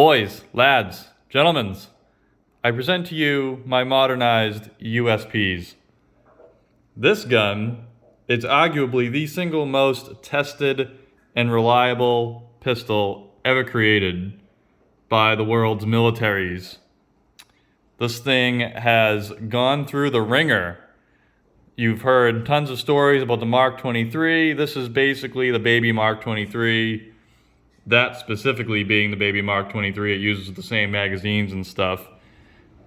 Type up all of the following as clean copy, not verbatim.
Boys, lads, gentlemen, I present to you my modernized USPs. This gun is arguably the single most tested and reliable pistol ever created by the world's militaries. This thing has gone through the ringer. You've heard tons of stories about the Mark 23. This is basically the baby Mark 23. That specifically being the baby Mark 23, it uses the same magazines and stuff.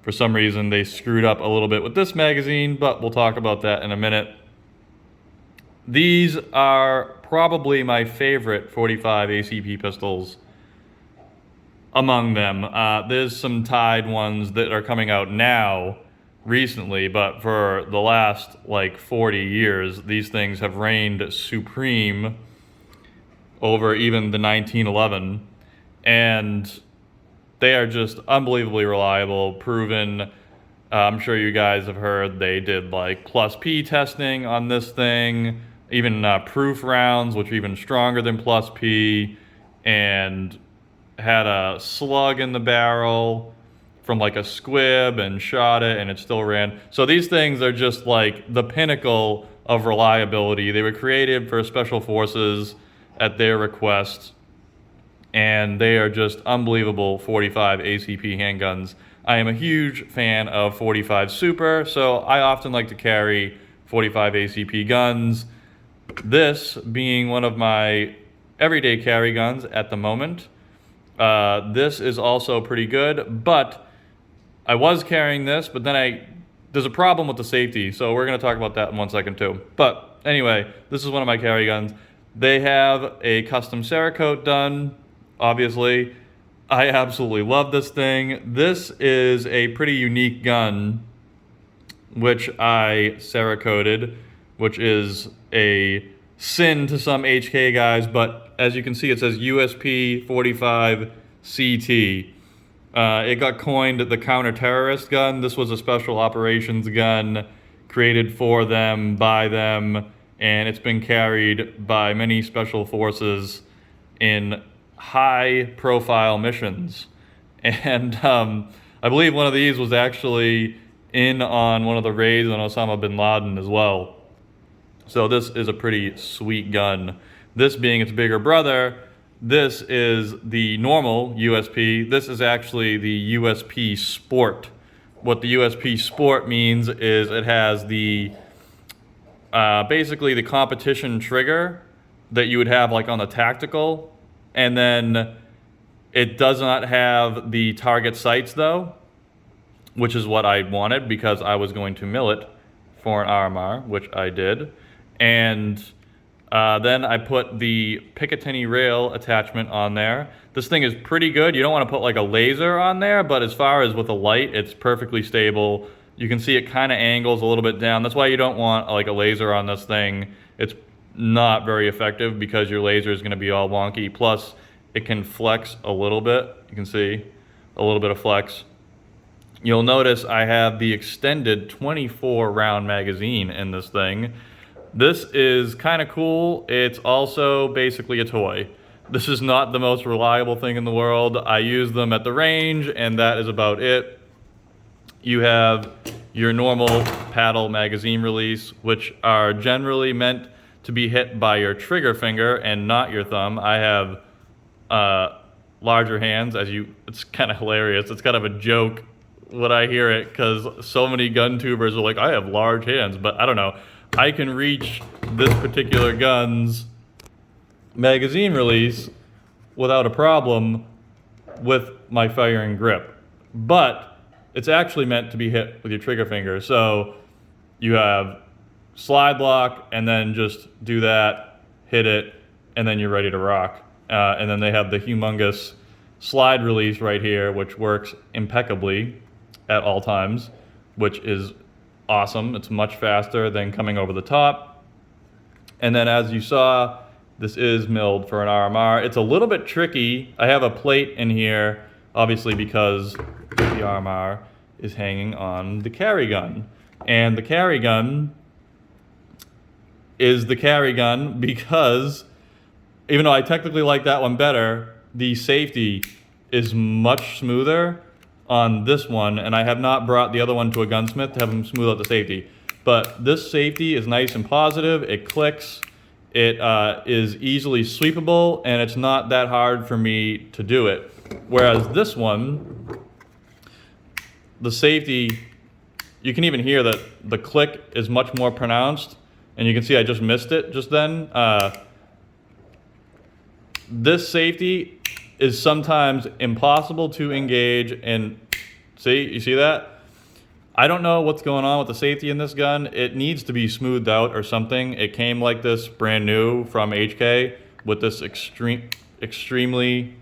For some reason, they screwed up a little bit with this magazine, but we'll talk about that in a minute. These are probably my favorite 45 ACP pistols among them. There's some tied ones that are coming out now, recently, but for the last 40 years, these things have reigned supreme over even the 1911, and they are just unbelievably reliable, proven. I'm sure you guys have heard they did plus P testing on this thing, even proof rounds, which are even stronger than plus P, and had a slug in the barrel from a squib and shot it and it still ran. So these things are just the pinnacle of reliability. They were created for special forces at their request, and they are just unbelievable 45 ACP handguns. I am a huge fan of 45 Super, so I often like to carry 45 ACP guns. This being one of my everyday carry guns at the moment. This is also pretty good, but I was carrying this, but then there's a problem with the safety, so we're going to talk about that in 1 second too. But anyway, this is one of my carry guns. They have a custom Cerakote done, obviously. I absolutely love this thing. This is a pretty unique gun, which I Cerakoted, which is a sin to some HK guys, but as you can see, it says USP 45 CT. It got coined the counter-terrorist gun. This was a special operations gun created for them, by them, and it's been carried by many special forces in high-profile missions. And I believe one of these was actually in on one of the raids on Osama bin Laden as well. So this is a pretty sweet gun. This being its bigger brother, this is the normal USP. This is actually the USP Sport. What the USP Sport means is it has the basically the competition trigger that you would have on the tactical, and then it does not have the target sights though, which is what I wanted because I was going to mill it for an RMR, which I did. And then I put the Picatinny rail attachment on there. This thing is pretty good. You don't want to put a laser on there, but as far as with a light, it's perfectly stable. You can see it kind of angles a little bit down. That's why you don't want a laser on this thing. It's not very effective because your laser is going to be all wonky. Plus, it can flex a little bit. You can see a little bit of flex. You'll notice I have the extended 24 round magazine in this thing. This is kind of cool. It's also basically a toy. This is not the most reliable thing in the world. I use them at the range, and that is about it. You have your normal paddle magazine release, which are generally meant to be hit by your trigger finger and not your thumb. I have larger hands, it's kind of hilarious. It's kind of a joke when I hear it, because so many gun tubers are I have large hands, but I don't know. I can reach this particular gun's magazine release without a problem with my firing grip. But it's actually meant to be hit with your trigger finger. So you have slide lock, and then just do that, hit it, and then you're ready to rock. And then they have the humongous slide release right here, which works impeccably at all times, which is awesome. It's much faster than coming over the top. And then as you saw, this is milled for an RMR. It's a little bit tricky. I have a plate in here, obviously because the RMR is hanging on the carry gun. And the carry gun is the carry gun because even though I technically like that one better, the safety is much smoother on this one, and I have not brought the other one to a gunsmith to have him smooth out the safety. But this safety is nice and positive, it clicks, it is easily sweepable, and it's not that hard for me to do it. Whereas this one, the safety, you can even hear that the click is much more pronounced, and you can see I just missed it just then. This safety is sometimes impossible to engage, and see, you see that? I don't know what's going on with the safety in this gun. It needs to be smoothed out or something. It came like this brand new from HK with this extremely,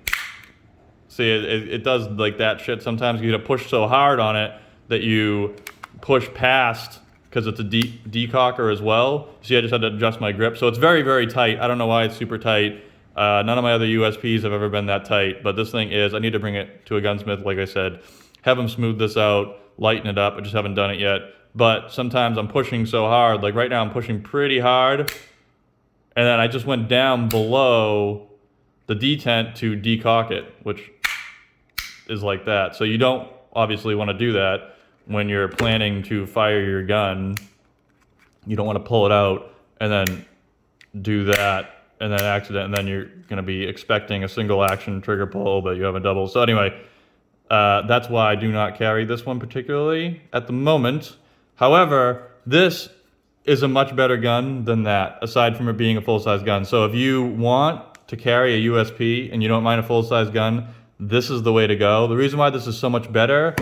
see, it does like that shit. Sometimes you gotta push so hard on it that you push past, because it's a decocker as well. See, I just had to adjust my grip. So it's very, very tight. I don't know why it's super tight. None of my other USPs have ever been that tight, but this thing is. I need to bring it to a gunsmith, like I said, have him smooth this out, lighten it up. I just haven't done it yet. But sometimes I'm pushing so hard, like right now I'm pushing pretty hard, and then I just went down below the detent to decock it, which is like that. So you don't obviously want to do that when you're planning to fire your gun. You don't want to pull it out and then do that and then accident, and then you're going to be expecting a single action trigger pull, but you have a double. So anyway, that's why I do not carry this one particularly at the moment. However, this is a much better gun than that, aside from it being a full-size gun. So if you want to carry a USP and you don't mind a full-size gun, this is the way to go. The reason why this is so much better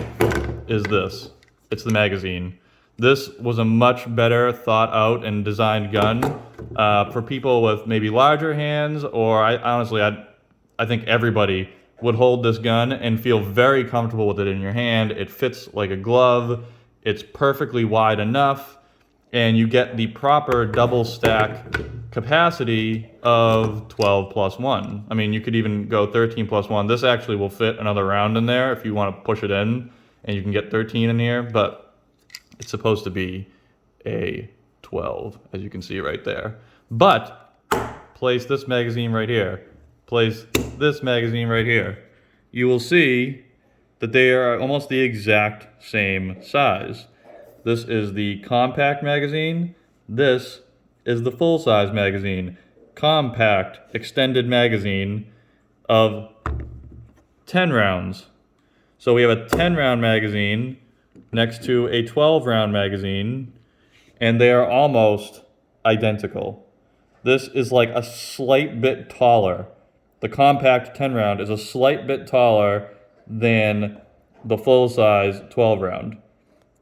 is this. It's the magazine. This was a much better thought out and designed gun for people with maybe larger hands, or honestly, I think everybody would hold this gun and feel very comfortable with it in your hand. It fits like a glove. It's perfectly wide enough, and you get the proper double stack capacity of 12 plus 1. I mean, you could even go 13 plus 1. This actually will fit another round in there if you want to push it in, and you can get 13 in here, but it's supposed to be a 12, as you can see right there. But place this magazine right here. Place this magazine right here. You will see that they are almost the exact same size. This is the compact magazine. This is the full-size magazine. Compact extended magazine of 10 rounds. So we have a 10-round magazine next to a 12-round magazine, and they are almost identical. This is like a slight bit taller. The compact 10-round is a slight bit taller than the full-size 12-round.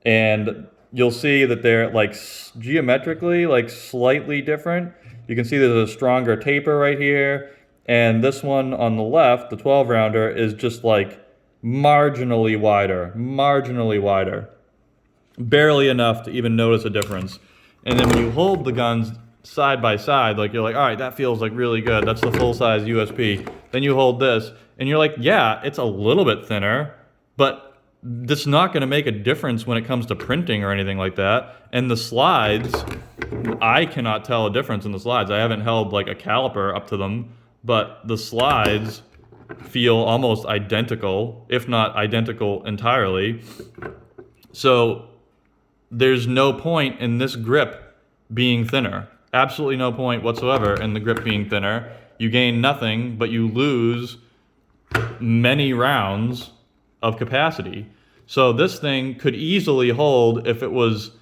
And you'll see that they're like geometrically like slightly different. You can see there's a stronger taper right here, and this one on the left, the 12-rounder, is just like marginally wider, barely enough to even notice a difference. And then when you hold the guns side by side, like you're like, all right, that feels like really good. That's the full-size USP. Then you hold this, and you're like, yeah, it's a little bit thinner, but that's not going to make a difference when it comes to printing or anything like that. And the slides, I cannot tell a difference in the slides. I haven't held like a caliper up to them, but the slides feel almost identical, if not identical entirely. So there's no point in this grip being thinner. Absolutely no point whatsoever in the grip being thinner. You gain nothing, but you lose many rounds of capacity. So this thing could easily hold, if it was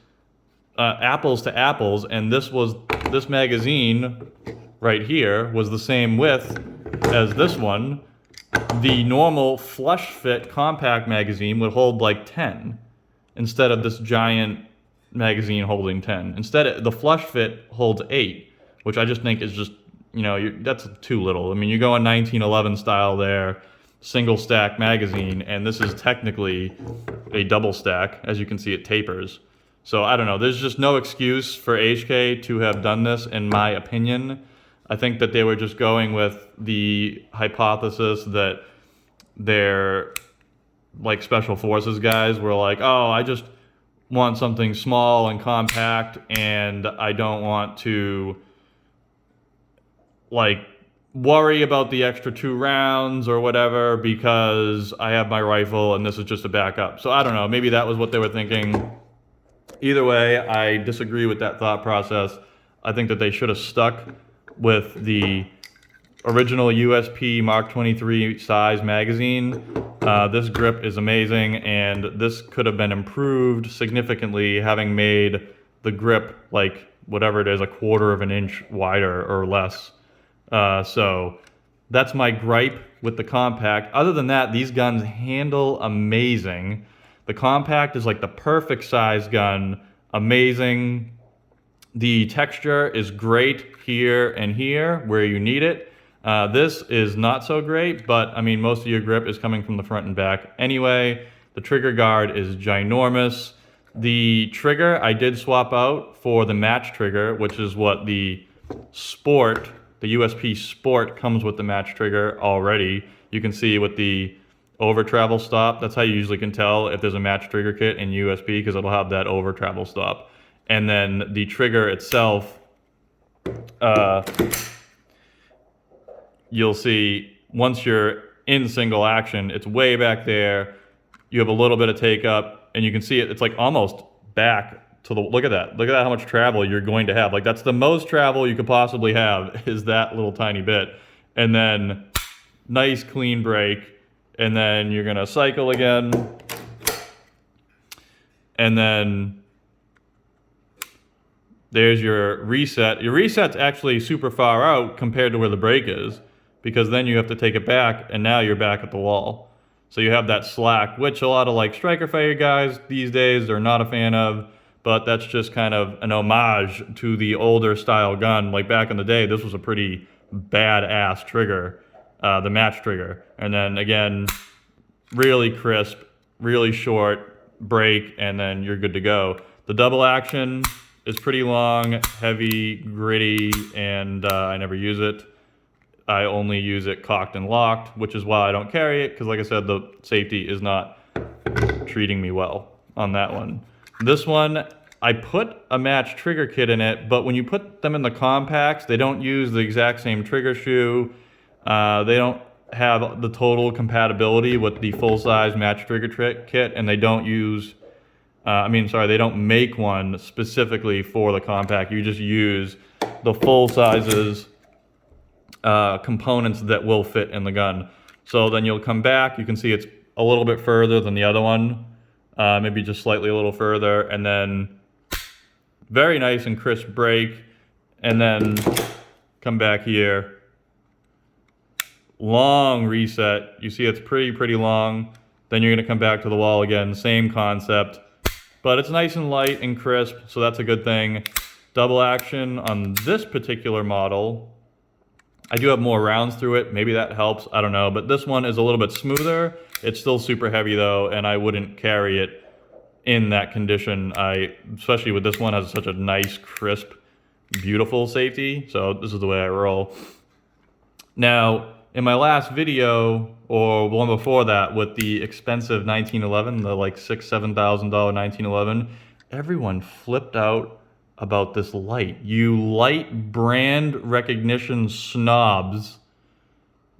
apples to apples, and this magazine right here was the same width as this one, the normal flush fit compact magazine would hold like 10 instead of this giant magazine holding 10. Instead, the flush fit holds 8, which I just think is just, that's too little. I mean, you go in 1911 style there, single stack magazine, and this is technically a double stack. As you can see, it tapers. So I don't know. There's just no excuse for HK to have done this, in my opinion. I think that they were just going with the hypothesis that their like special forces guys were like, oh, I just want something small and compact, and I don't want to like worry about the extra 2 rounds or whatever because I have my rifle and this is just a backup. So I don't know, maybe that was what they were thinking. Either way, I disagree with that thought process. I think that they should have stuck with the original USP Mark 23 size magazine. This grip is amazing, and this could have been improved significantly having made the grip like whatever it is, a 1/4 of an inch wider or less. So that's my gripe with the compact. Other than that, these guns handle amazing. The compact is like the perfect size gun, amazing. The texture is great here and here where you need it. This is not so great, but I mean, most of your grip is coming from the front and back anyway. The trigger guard is ginormous. The trigger I did swap out for the match trigger, which is what the Sport, the USP Sport comes with the match trigger already. You can see with the over travel stop, that's how you usually can tell if there's a match trigger kit in USP, because it'll have that over travel stop. And then the trigger itself, you'll see once you're in single action, it's way back there. You have a little bit of take up, and you can see it. It's like almost back to the, look at that. Look at that, how much travel you're going to have. Like that's the most travel you could possibly have is that little tiny bit. And then nice clean break. And then you're gonna cycle again. And then there's your reset. Your reset's actually super far out compared to where the brake is, because then you have to take it back, and now you're back at the wall. So you have that slack, which a lot of like striker fire guys these days are not a fan of, but that's just kind of an homage to the older style gun. Like back in the day, this was a pretty badass trigger, the match trigger. And then again, really crisp, really short break, and then you're good to go. The double action is pretty long, heavy, gritty, and I never use it. I only use it cocked and locked, which is why I don't carry it, because like I said, the safety is not treating me well on that one. This one, I put a match trigger kit in it, but when you put them in the compacts, they don't use the exact same trigger shoe. They don't have the total compatibility with the full-size match trigger kit, and they don't use, they don't make one specifically for the compact. You just use the full sizes components that will fit in the gun. So then you'll come back, you can see it's a little bit further than the other one, maybe just slightly a little further, and then very nice and crisp break, and then come back here. Long reset, you see it's pretty long. Then you're gonna come back to the wall again, same concept, but it's nice and light and crisp, so that's a good thing. Double action on this particular model, I do have more rounds through it, maybe that helps, I don't know, but this one is a little bit smoother. It's still super heavy though, and I wouldn't carry it in that condition. Especially with this one, has such a nice, crisp, beautiful safety, so this is the way I roll. Now, in my last video, or one before that, with the expensive 1911, the like $6,000, $7,000 1911, everyone flipped out about this light. You light brand recognition snobs,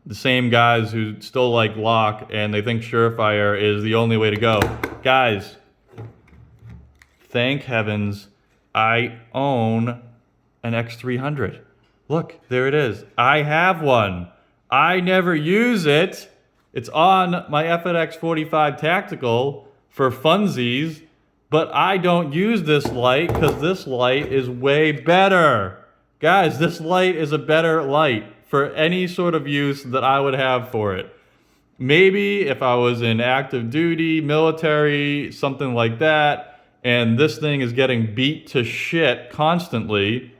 the same guys who still like Lock and they think Surefire is the only way to go. Guys, thank heavens I own an X300. Look, there it is. I have one. I never use it. It's on my FNX 45 Tactical for funsies, but I don't use this light because this light is way better. Guys, this light is a better light for any sort of use that I would have for it. Maybe if I was in active duty, military, something like that, and this thing is getting beat to shit constantly,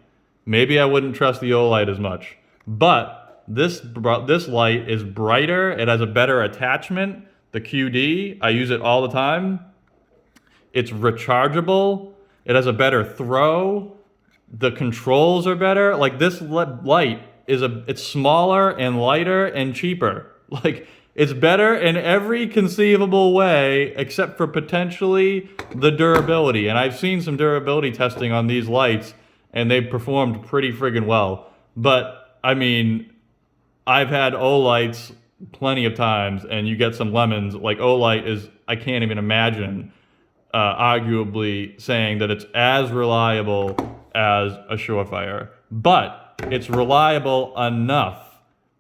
maybe I wouldn't trust the Olight as much. But this light is brighter, it has a better attachment, the QD, I use it all the time. It's rechargeable, it has a better throw, the controls are better. Like this light it's smaller and lighter and cheaper. Like it's better in every conceivable way except for potentially the durability. And I've seen some durability testing on these lights and they performed pretty friggin' well. But I mean, I've had Olights plenty of times, and you get some lemons. Like Olight is, I can't even imagine, arguably saying that it's as reliable as a Surefire, but it's reliable enough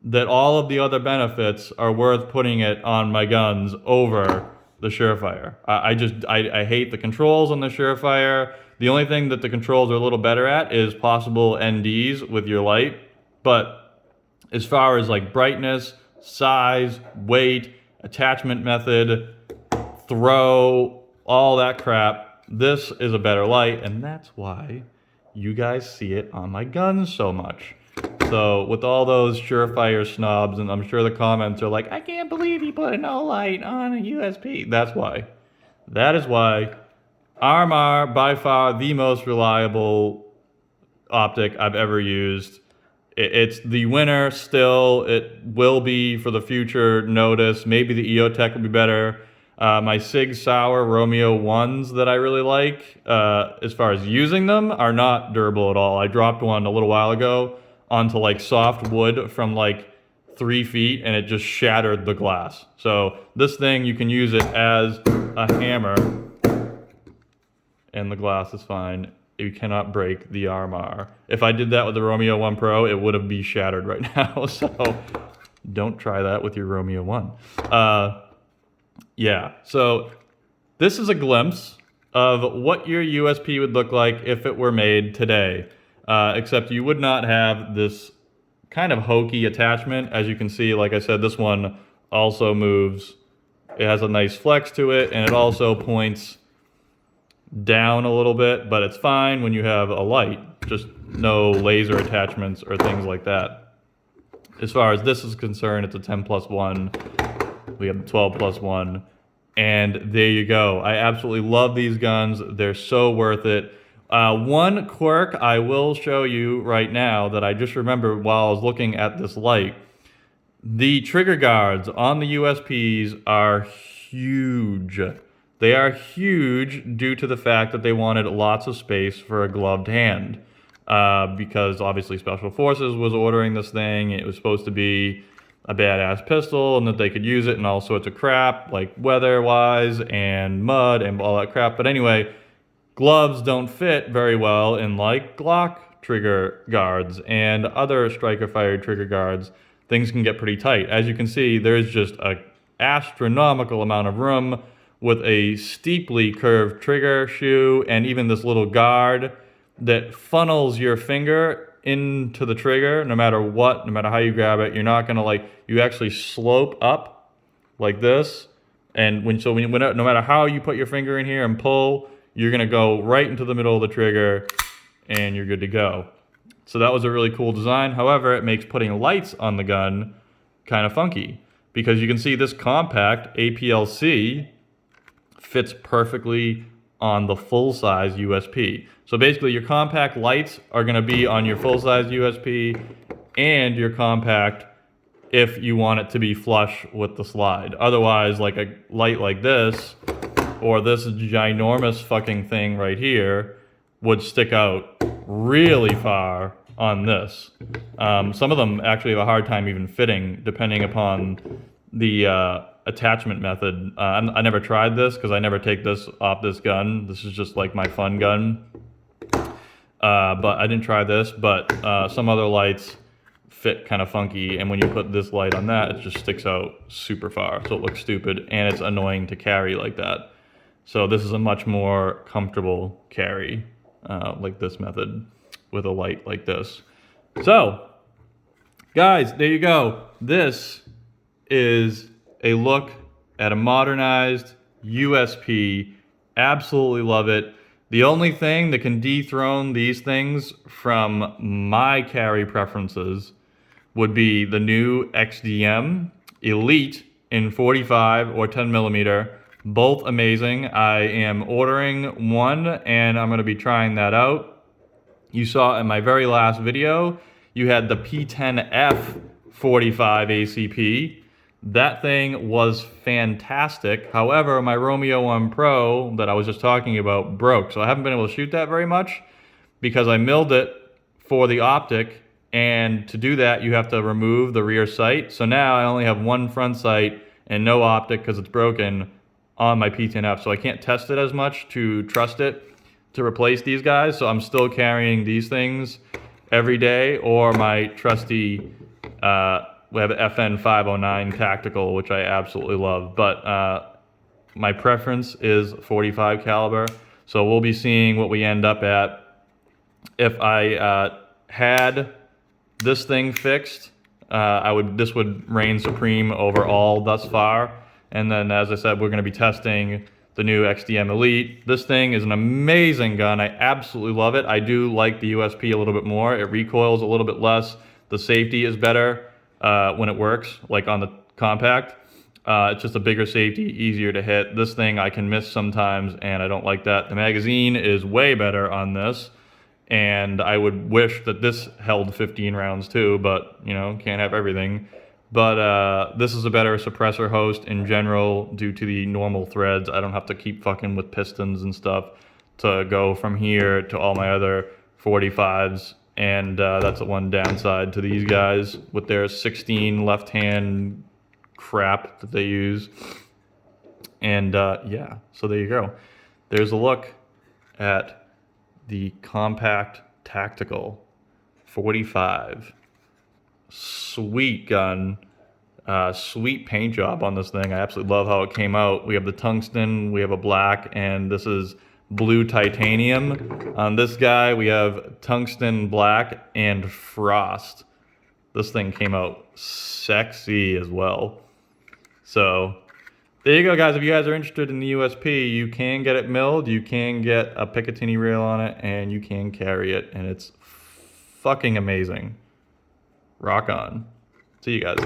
that all of the other benefits are worth putting it on my guns over the Surefire. I hate the controls on the Surefire. The only thing that the controls are a little better at is possible NDs with your light, but as far as like brightness, size, weight, attachment method, throw, all that crap, this is a better light, and that's why you guys see it on my guns so much. So with all those Surefire snobs, and I'm sure the comments are like, I can't believe he put an O-light on a USP. That's why. That is why RMR, by far the most reliable optic I've ever used. It's the winner still. It will be for the future. Notice maybe the EOTech will be better. My Sig Sauer Romeo 1s that I really like, as far as using them, are not durable at all. I dropped one a little while ago onto like soft wood from like 3 feet, and it just shattered the glass. So this thing, you can use it as a hammer and the glass is fine. You cannot break the RMR. If I did that with the Romeo 1 Pro, it would have been shattered right now. So don't try that with your Romeo 1. Yeah, so this is a glimpse of what your USP would look like if it were made today. Except you would not have this kind of hokey attachment. As you can see, like I said, this one also moves. It has a nice flex to it, and it also points down a little bit, but it's fine when you have a light, just no laser attachments or things like that. As far as this is concerned, it's a 10+1. We have the 12+1, and there you go. I absolutely love these guns. They're so worth it. One quirk I will show you right now that I just remembered while I was looking at this light. The trigger guards on the USPs are huge. They are huge due to the fact that they wanted lots of space for a gloved hand. Because obviously Special Forces was ordering this thing. It was supposed to be a badass pistol and that they could use it in all sorts of crap, like weather-wise and mud and all that crap. But anyway, gloves don't fit very well in like Glock trigger guards and other striker-fired trigger guards. Things can get pretty tight. As you can see, there's just an astronomical amount of room with a steeply curved trigger shoe and even this little guard that funnels your finger into the trigger no matter what, no matter how you grab it. You're not gonna like, you actually slope up like this. And no matter how you put your finger in here and pull, you're gonna go right into the middle of the trigger and you're good to go. So that was a really cool design. However, it makes putting lights on the gun kind of funky because you can see this compact APL-C fits perfectly on the full-size USP. So basically your compact lights are gonna be on your full-size USP and your compact if you want it to be flush with the slide. Otherwise, like a light like this, or this ginormous fucking thing right here, would stick out really far on this. Some of them actually have a hard time even fitting depending upon the attachment method. I never tried this because I never take this off this gun. This is just like my fun gun. But I didn't try this, but some other lights fit kind of funky, and when you put this light on that, it just sticks out super far, so it looks stupid, and it's annoying to carry like that. So this is a much more comfortable carry, like this method, with a light like this. So, guys, there you go. This is a look at a modernized USP. Absolutely love it. The only thing that can dethrone these things from my carry preferences would be the new XDM Elite in 45 or 10 millimeter. Both amazing. I am ordering one and I'm going to be trying that out. You saw in my very last video, you had the P10F 45 ACP. That thing was fantastic. However, my Romeo 1 Pro that I was just talking about broke. So I haven't been able to shoot that very much because I milled it for the optic And to do that, you have to remove the rear sight. So now I only have one front sight and no optic because it's broken on my P10F. So I can't test it as much to trust it to replace these guys. So I'm still carrying these things every day, or my trusty Web FN 509 tactical, which I absolutely love. But my preference is 45 caliber. So we'll be seeing what we end up at. If I had this thing fixed, this would reign supreme over all thus far. And then, as I said, we're going to be testing the new XDM Elite. This thing is an amazing gun. I absolutely love it. I do like the USP a little bit more. It recoils a little bit less. The safety is better when it works, like on the compact. It's just a bigger safety, easier to hit. This thing I can miss sometimes, and I don't like that. The magazine is way better on this, and I would wish that this held 15 rounds too, but, you know, can't have everything. But this is a better suppressor host in general due to the normal threads. I don't have to keep fucking with pistons and stuff to go from here to all my other 45s. And that's the one downside to these guys with their 16 left-hand crap that they use. And yeah, so there you go. There's a look at the compact tactical 45. Sweet gun. Sweet paint job on this thing. I absolutely love how it came out. We have the tungsten, we have a black, and this is blue titanium. On this guy, we have tungsten black and frost. This thing came out sexy as well. So there you go, guys. If you guys are interested in the USP, you can get it milled, you can get a Picatinny rail on it, and you can carry it, and it's fucking amazing. Rock on. See you guys.